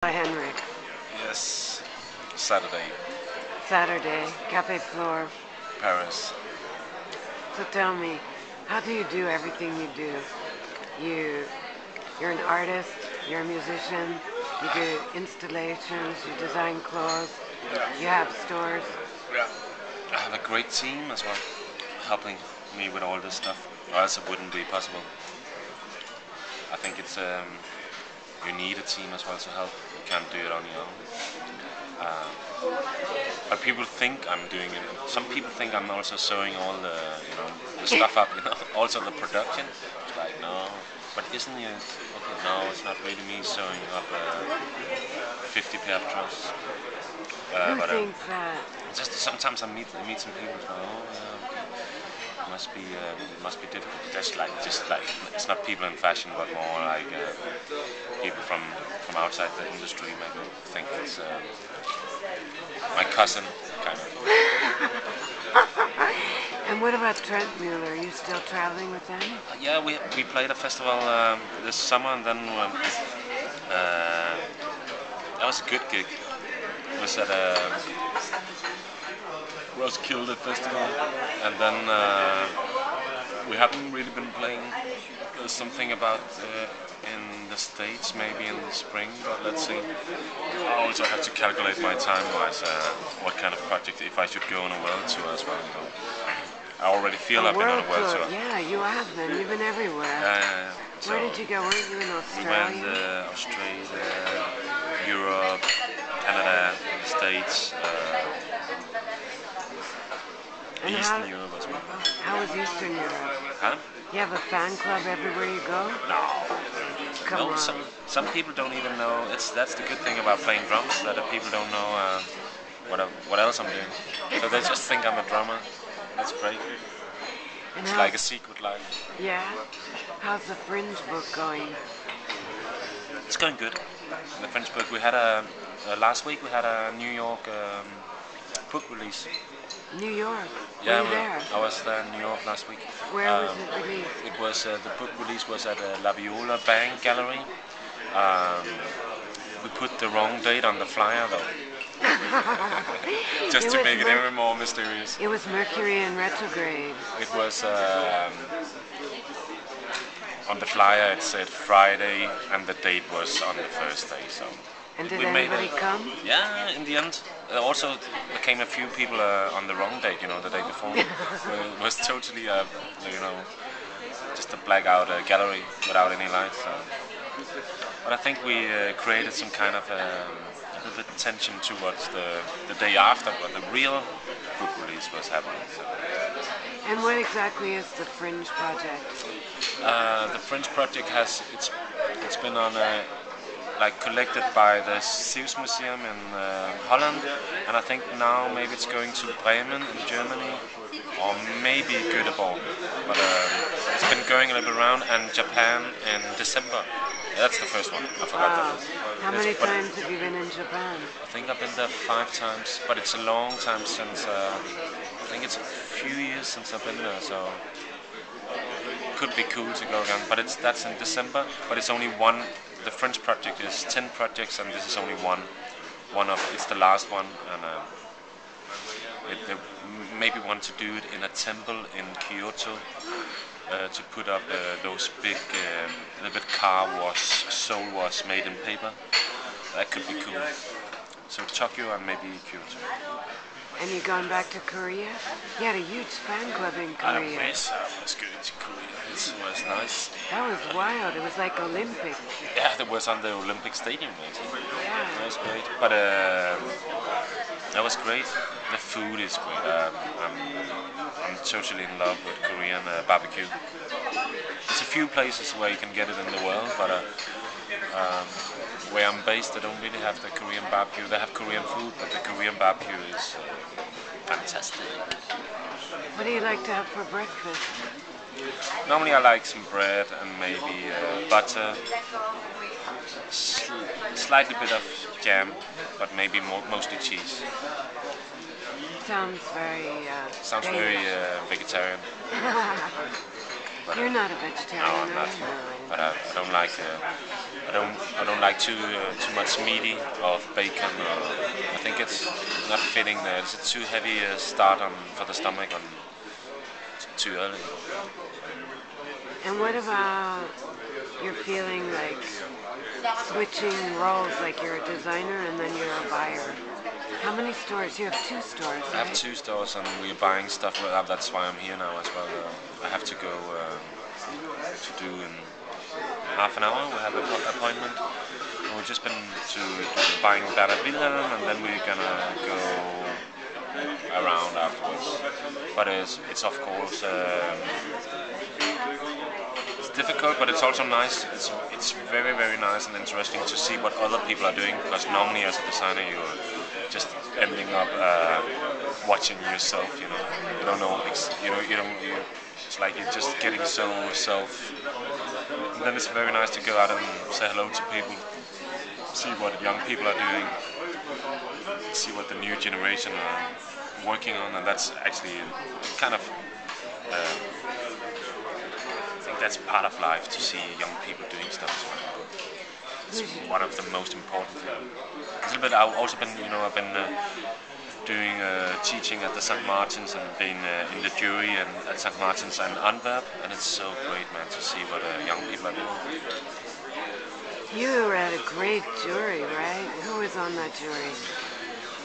Hi, Henrik. Yes, Saturday, Saturday, Cafe Floor. Paris. So tell me, how do you do everything you do? You, you're an artist, you're a musician, you do installations, you design clothes, you have stores. Yeah. I have a great team as well, helping me with all this stuff, or else it wouldn't be possible. I think you need a team as well to help. You can't do it on your own. But people think I'm doing it. Some people think I'm also sewing all the stuff up, also the production. It's like, no, but isn't it? Okay, no, it's not really me sewing up 50 pair of trousers. Who But thinks that? just sometimes I meet some people. Oh, it must be difficult. Just like it's not people in fashion, but more like people from outside the industry maybe think it's my cousin kind of. And what about Trent Mueller? Are you still traveling with them? Yeah, we played a festival this summer, and then that was a good gig. It was at a Roskilde festival, and then we haven't really been playing. There's something about in the States, maybe in the spring, but let's see. I also have to calculate my time-wise, what kind of project, if I should go on a world tour as well. I already feel I've been on a world tour. Yeah, you have been. You've been everywhere. Yeah. Where did you go? Were you in Australia? We went Australia, Europe, Canada, States, And Eastern Europe as well. How was Eastern Europe? Huh? You have a fan club everywhere you go? No. Come No, on. some people don't even know. That's the good thing about playing drums, that the people don't know what else I'm doing. So they just think I'm a drummer. That's great. And It's like a secret life. Yeah? How's the Fringe book going? It's going good. The French book. We had last week. We had a New York book release. New York? Yeah, Were you there? I was there in New York last week. Where was it released? It was the book release was at La Viola Bank Gallery. We put the wrong date on the flyer though, just to make it even more mysterious. It was Mercury in retrograde. It was on the flyer. It said Friday, and the date was on the first day. So. And did anybody come? Yeah, in the end. Also, there came a few people on the wrong date, the day before. It was totally, just a blackout gallery without any lights. But I think we created some kind of a little bit tension towards the day after, when the real book release was happening. So. And what exactly is the Fringe project? The Fringe project it's been on collected by the Zeus Museum in Holland, and I think now maybe it's going to Bremen in Germany, or maybe Göteborg. But it's been going a little bit around, and Japan in December. Yeah, that's the first one. I forgot that. How many times have you been in Japan? I think I've been there 5 times, but it's a long time since. I think it's a few years since I've been there, so it could be cool to go again. But that's in December. But it's only one. The French project is 10 projects, and this is only one. It's the last one, and they maybe want to do it in a temple in Kyoto to put up those big, little bit car wash, soul wash made in paper. That could be cool. So Tokyo and maybe Kyoto. And you gone back to Korea? You had a huge fan club in Korea. I wish I was going to Korea. It was nice. That was wild. It was like Olympic. Yeah, it was on the Olympic Stadium, actually. Yeah. That was great. But that was great. The food is great. I'm totally in love with Korean barbecue. There's a few places where you can get it in the world, but where I'm based, they don't really have the Korean barbecue. They have Korean food, but the Korean barbecue is fantastic. What do you like to have for breakfast? Normally I like some bread and maybe butter, slightly bit of jam, but maybe mostly cheese. Sounds very vegetarian. You're not a vegetarian, No, I'm are not. you? No, but I don't like I don't like too much meaty of bacon. I think it's not fitting. It's a too heavy start on for the stomach on too early. And what about your feeling like switching roles, like you're a designer and then you're a buyer? How many stores? You have 2 stores, I have right? 2 stores and we're buying stuff. That's why I'm here now as well. I have to go to do in half an hour. We have an appointment. And we've just been to buying Bada Wilhelm and then we're gonna go around afterwards. But it's of course it's difficult, but it's also nice. It's very very nice and interesting to see what other people are doing. Because normally as a designer you're just ending up watching yourself. You don't know. You don't. It's like you're just getting so self. And then it's very nice to go out and say hello to people, see what young people are doing, see what the new generation are working on, and that's actually kind of. I think that's part of life to see young people doing stuff as well. It's one of the most important things. A little bit. I've also been, I've been doing teaching at the St. Martin's and been in the jury and at St. Martin's and Antwerp, and it's so great, man, to see what young people are doing. You were at a great jury, right? Who was on that jury?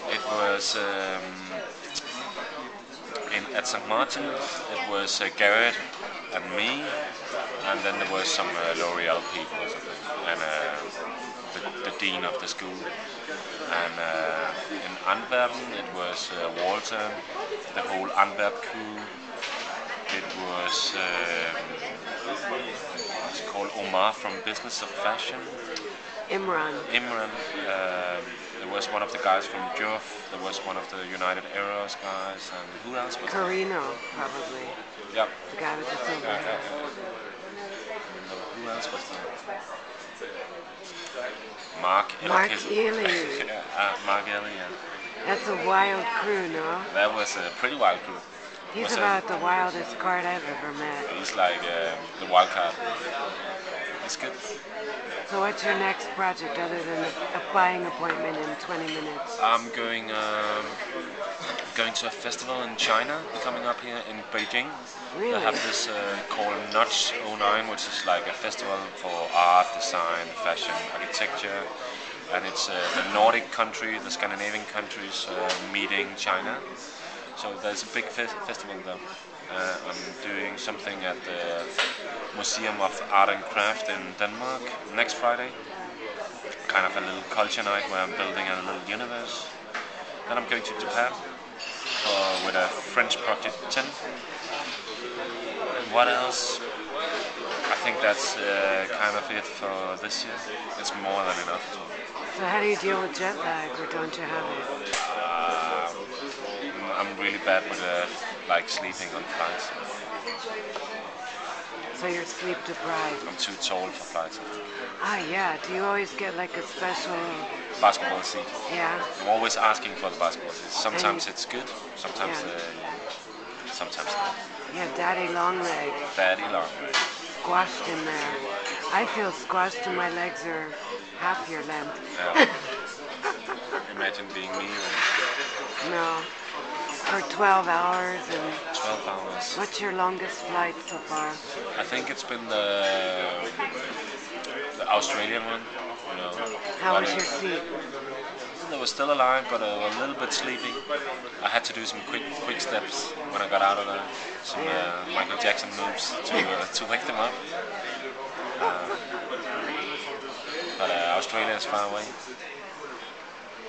It was at St. Martin. It was Garrett and me, and then there was some L'Oreal people or something, and the dean of the school. And in Antwerpen it was Walter, the whole Antwerp crew. It was what's it called, Omar from Business of Fashion. Imran. Imran. There was one of the guys from Juf. There was one of the United Arrows guys, and who else was there? Carino, probably. Yep. The guy with the silver hair. Who else was there? Mark Ely. Mark Ely, yeah. That's a wild crew, no? That was a pretty wild crew. He's about the wildest card I've ever met. He's like the wild card. It's good. So what's your next project other than a buying appointment in 20 minutes? I'm going to a festival in China coming up here in Beijing. Really? They have this called Notch '09, which is like a festival for art, design, fashion, architecture, and it's the Nordic country, the Scandinavian countries meeting China. So there's a big festival there. I'm doing something at the Museum of Art and Craft in Denmark next Friday. Kind of a little culture night where I'm building a little universe. Then I'm going to Japan with a French project 10. And what else? I think that's kind of it for this year. It's more than enough. So how do you deal with jet lag, or don't you have it? I'm really bad with like sleeping on flights. So you're sleep deprived. I'm too tall for flights. Ah, yeah. Do you always get like a special? Basketball seat. Yeah. I'm always asking for the basketball seat. Sometimes it's good. Sometimes sometimes not. Yeah, daddy long leg. Daddy long leg. Squashed in there. I feel squashed and my legs are half your length. Yeah. Imagine being me. No. For 12 hours and... 12 hours. What's your longest flight so far? I think it's been the Australian one. How was your seat? I was still alive, but a little bit sleepy. I had to do some quick steps when I got out of there. Some Michael Jackson moves to wake them up. But Australia is far away.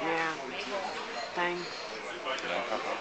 Yeah. Thanks. No problem.